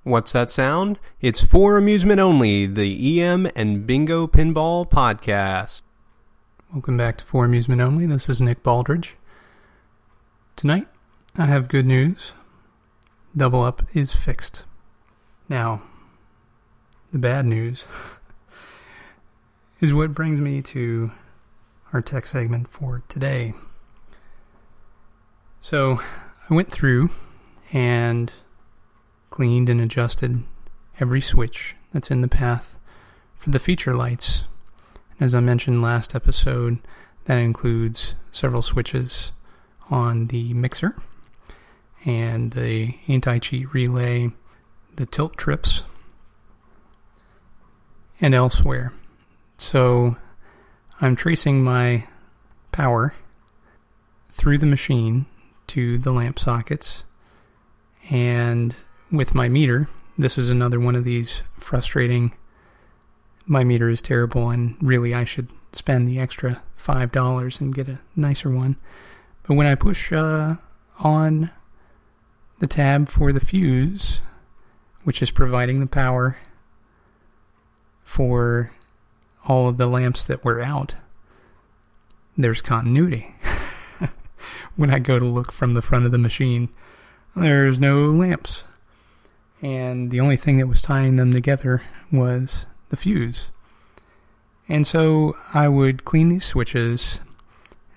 What's that sound? It's For Amusement Only, the EM and Bingo Pinball Podcast. Welcome back to For Amusement Only. This is Nick Baldridge. Tonight, I have good news. Double Up is fixed. Now, the bad news is what brings me to our tech segment for today. So, I went through and cleaned and adjusted every switch that's in the path for the feature lights. As I mentioned last episode, that includes several switches on the mixer and the anti-cheat relay, the tilt trips, and elsewhere. So I'm tracing my power through the machine to the lamp sockets, and with my meter, this is another one of these frustrating, my meter is terrible and really I should spend the extra $5 and get a nicer one. But when I push on the tab for the fuse, which is providing the power for all of the lamps that were out, there's continuity. When I go to look from the front of the machine, there's no lamps. And the only thing that was tying them together was the fuse. And so I would clean these switches,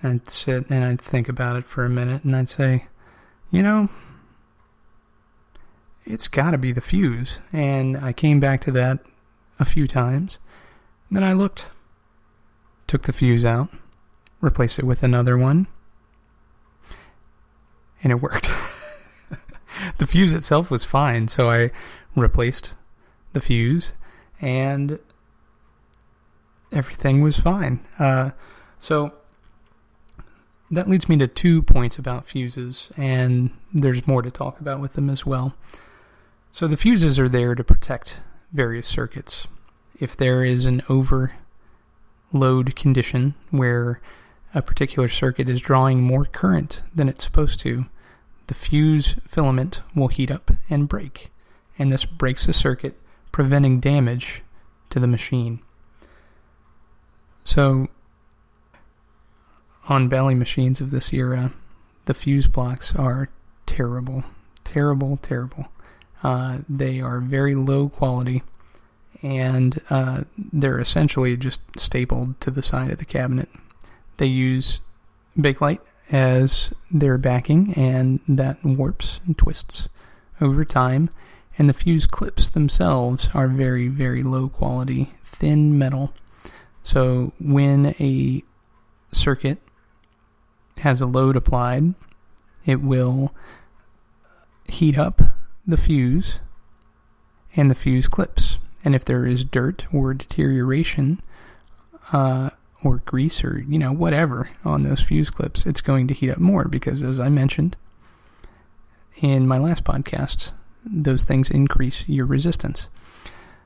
and I'd sit and I'd think about it for a minute, and I'd say, it's got to be the fuse. And I came back to that a few times. Then I looked, took the fuse out, replaced it with another one, and it worked. The fuse itself was fine, so I replaced the fuse, and everything was fine. So that leads me to 2 points about fuses, and there's more to talk about with them as well. So the fuses are there to protect various circuits. If there is an overload condition where a particular circuit is drawing more current than it's supposed to, the fuse filament will heat up and break, and this breaks the circuit, preventing damage to the machine. So, on Bally machines of this era, the fuse blocks are terrible. Terrible, terrible. They are very low quality, and they're essentially just stapled to the side of the cabinet. They use Bakelite as their backing, and that warps and twists over time, and the fuse clips themselves are very, very low quality, thin metal. So when a circuit has a load applied, it will heat up the fuse, and the fuse clips. And if there is dirt or deterioration, or grease or, whatever on those fuse clips, it's going to heat up more because, as I mentioned in my last podcast, those things increase your resistance.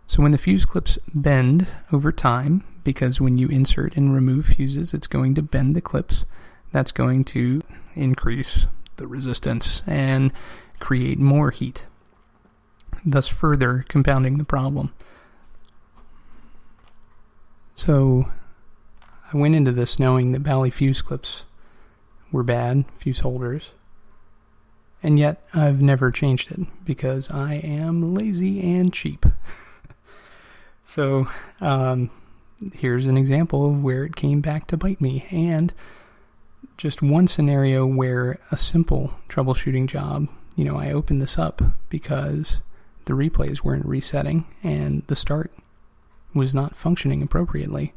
So when the fuse clips bend over time, because when you insert and remove fuses, it's going to bend the clips, that's going to increase the resistance and create more heat, thus further compounding the problem. So I went into this knowing that Bally fuse clips were bad, fuse holders, and yet I've never changed it because I am lazy and cheap. So here's an example of where it came back to bite me, and just one scenario where a simple troubleshooting job, I opened this up because the replays weren't resetting and the start was not functioning appropriately,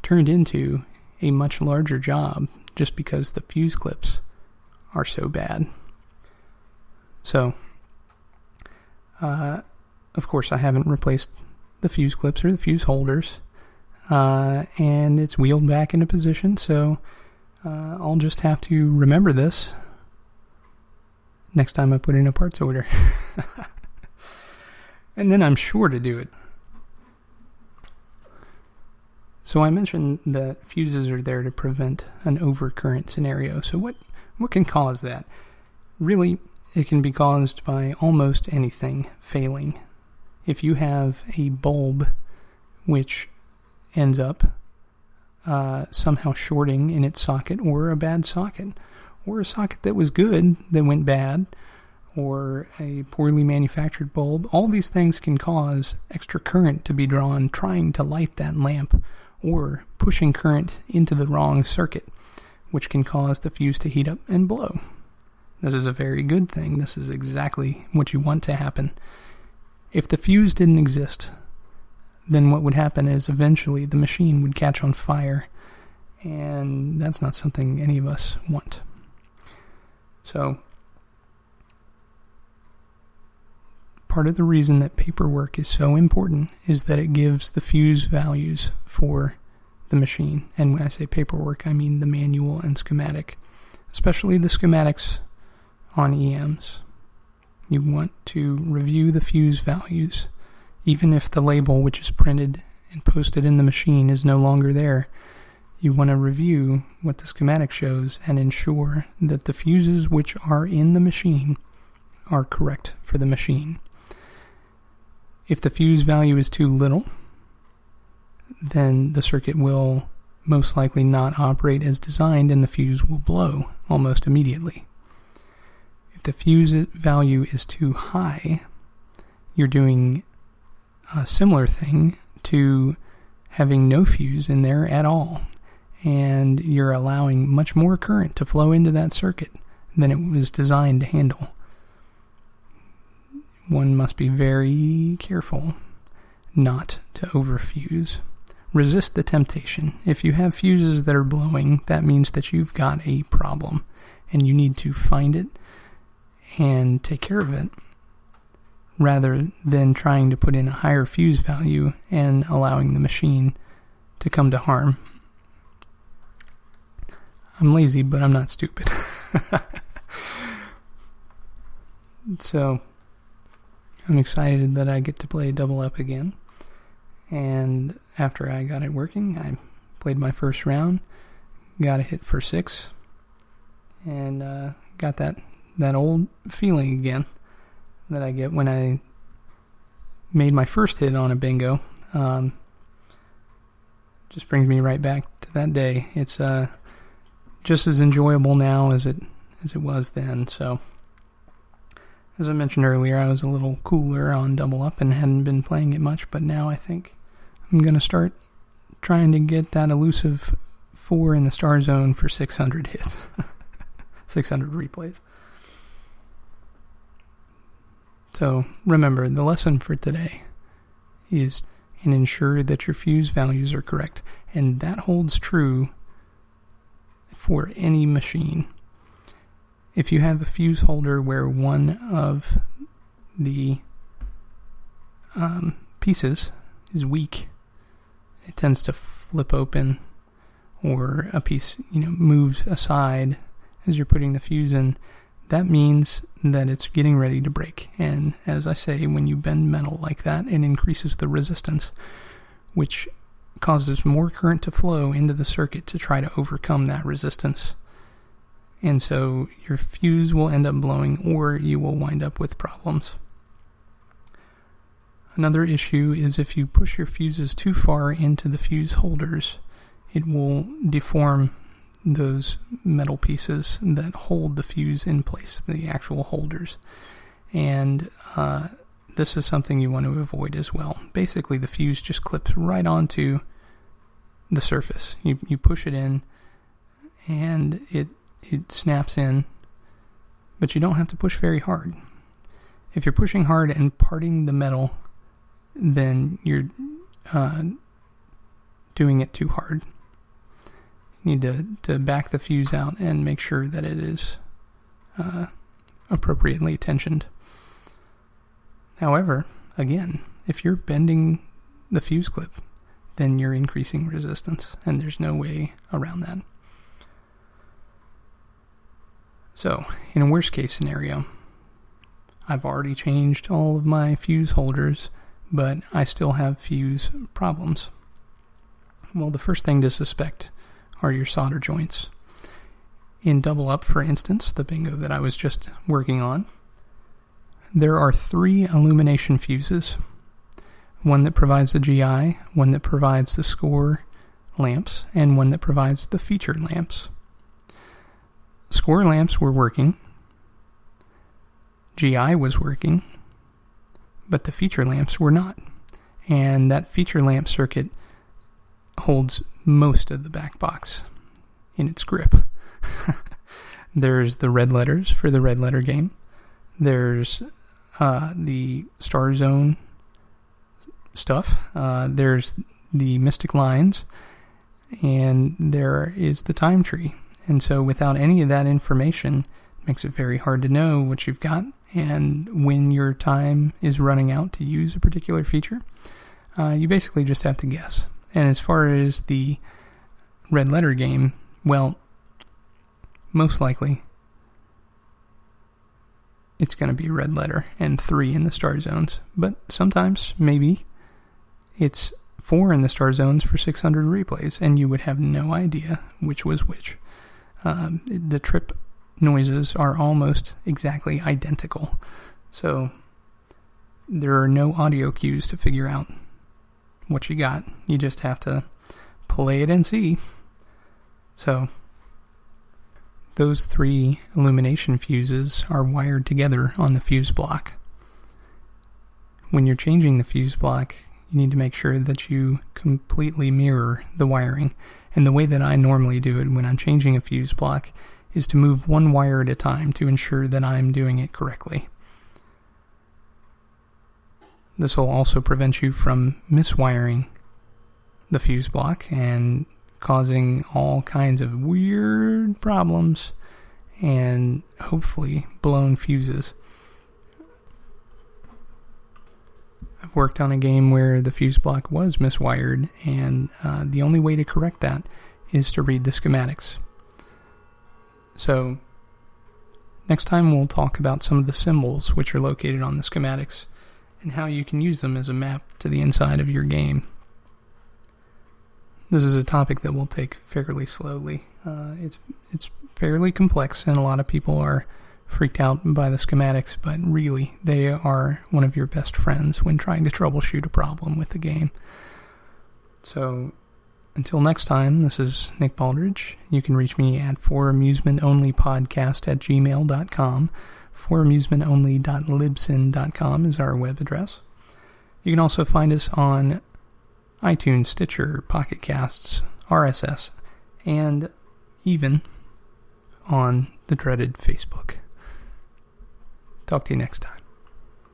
turned into a much larger job just because the fuse clips are so bad. So, of course, I haven't replaced the fuse clips or the fuse holders, and it's wheeled back into position, so I'll just have to remember this next time I put in a parts order. And then I'm sure to do it. So I mentioned that fuses are there to prevent an overcurrent scenario. So what can cause that? Really, it can be caused by almost anything failing. If you have a bulb which ends up somehow shorting in its socket, or a bad socket, or a socket that was good that went bad, or a poorly manufactured bulb, all these things can cause extra current to be drawn trying to light that lamp, or pushing current into the wrong circuit, which can cause the fuse to heat up and blow. This is a very good thing. This is exactly what you want to happen. If the fuse didn't exist, then what would happen is eventually the machine would catch on fire, and that's not something any of us want. So, part of the reason that paperwork is so important is that it gives the fuse values for the machine. And when I say paperwork, I mean the manual and schematic, especially the schematics on EMs. You want to review the fuse values. Even if the label, which is printed and posted in the machine, is no longer there, you want to review what the schematic shows and ensure that the fuses which are in the machine are correct for the machine. If the fuse value is too little, then the circuit will most likely not operate as designed, and the fuse will blow almost immediately. If the fuse value is too high, you're doing a similar thing to having no fuse in there at all, and you're allowing much more current to flow into that circuit than it was designed to handle. One must be very careful not to overfuse. Resist the temptation. If you have fuses that are blowing, that means that you've got a problem, and you need to find it and take care of it, rather than trying to put in a higher fuse value and allowing the machine to come to harm. I'm lazy, but I'm not stupid. So, I'm excited that I get to play Double Up again. And after I got it working, I played my first round, got a hit for 6, and got that old feeling again that I get when I made my first hit on a bingo. Just brings me right back to that day. It's just as enjoyable now as it was then. So, as I mentioned earlier, I was a little cooler on Double Up and hadn't been playing it much, but now I think I'm going to start trying to get that elusive 4 in the star zone for 600 hits. 600 replays. So, remember, the lesson for today is and ensure that your fuse values are correct. And that holds true for any machine. If you have a fuse holder where one of the pieces is weak, it tends to flip open, or a piece moves aside as you're putting the fuse in, that means that it's getting ready to break. And as I say, when you bend metal like that, it increases the resistance, which causes more current to flow into the circuit to try to overcome that resistance. And so your fuse will end up blowing, or you will wind up with problems. Another issue is if you push your fuses too far into the fuse holders, it will deform those metal pieces that hold the fuse in place, the actual holders. And this is something you want to avoid as well. Basically, the fuse just clips right onto the surface. You push it in, and it snaps in, but you don't have to push very hard. If you're pushing hard and parting the metal, then you're doing it too hard. You need to back the fuse out and make sure that it is appropriately tensioned. However, again, if you're bending the fuse clip, then you're increasing resistance, and there's no way around that. So, in a worst case scenario, I've already changed all of my fuse holders, but I still have fuse problems. Well, the first thing to suspect are your solder joints. In Double Up, for instance, the bingo that I was just working on, There are 3 illumination fuses. One that provides the GI, one that provides the score lamps, and one that provides the feature lamps. Score lamps were working. GI was working. But the feature lamps were not. And that feature lamp circuit holds most of the back box in its grip. There's the red letters for the red letter game. There's the Star Zone stuff. There's the Mystic Lines. And there is the time tree. And so without any of that information, it makes it very hard to know what you've got and when your time is running out to use a particular feature. You basically just have to guess. And as far as the red letter game, well, most likely it's going to be red letter and 3 in the star zones. But sometimes, maybe, it's 4 in the star zones for 600 replays, and you would have no idea which was which. The trip noises are almost exactly identical. So there are no audio cues to figure out what you got. You just have to play it and see. So those 3 illumination fuses are wired together on the fuse block. When you're changing the fuse block, you need to make sure that you completely mirror the wiring. And the way that I normally do it when I'm changing a fuse block is to move one wire at a time to ensure that I'm doing it correctly. This will also prevent you from miswiring the fuse block and causing all kinds of weird problems and hopefully blown fuses. I've worked on a game where the fuse block was miswired, and the only way to correct that is to read the schematics. So next time we'll talk about some of the symbols which are located on the schematics and how you can use them as a map to the inside of your game. This is a topic that we'll take fairly slowly. It's fairly complex, and a lot of people are freaked out by the schematics, but really, they are one of your best friends when trying to troubleshoot a problem with the game. So, until next time, this is Nick Baldridge. You can reach me at foramusementonlypodcast@gmail.com. foramusementonly.libsyn.com is our web address. You can also find us on iTunes, Stitcher, Pocket Casts, RSS, and even on the dreaded Facebook. Talk to you next time.